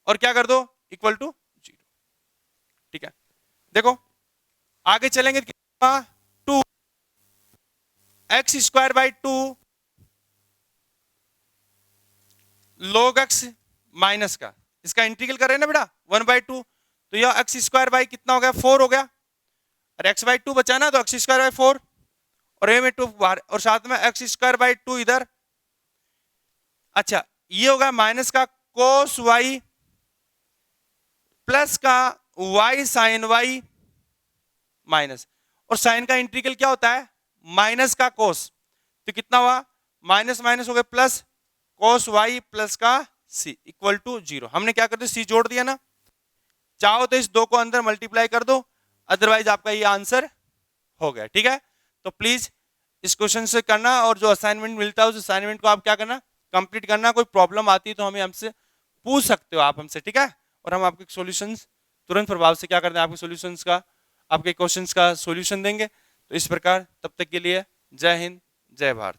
और क्या कर दो, इक्वल टू 0। ठीक है, देखो आगे चलेंगे, two x square by two log x minus का, इसका इंटीग्रल कर रहे हैं ना बेटा, 1/2, तो यह एक्स स्क्वायर बाई कितना हो गया, 4 हो गया, और एक्स बाई 2 बचा ना, तो एक्स स्क्वायर बाई 4, और ए में 2 बाहर, और साथ में एक्स स्क्वायर बाई 2 इधर। अच्छा, ये होगा माइनस का कोस वाई प्लस का वाई साइन वाई माइनस, और साइन का इंटीग्रल क्या होता है, माइनस का कोस, तो कितना हुआ, माइनस माइनस हो गया प्लस, कोस वाई प्लस का सी इक्वल टू 0। हमने क्या कर दिया, सी जोड़ दिया ना, चाहो तो इस दो को अंदर मल्टीप्लाई कर दो, अदरवाइज आपका ये आंसर हो गया। ठीक है, तो प्लीज इस क्वेश्चन से करना, और जो असाइनमेंट मिलता है उस असाइनमेंट को आप क्या करना, कंप्लीट करना। कोई प्रॉब्लम आती है तो हमें हमसे पूछ सकते हो आप हमसे, ठीक है, और हम आपके सॉल्यूशंस तुरंत प्रभाव से क्या करते हैं, आपके सॉल्यूशंस का, आपके क्वेश्चंस का सॉल्यूशन देंगे। तो इस प्रकार तब तक के लिए जय हिंद, जय भारत।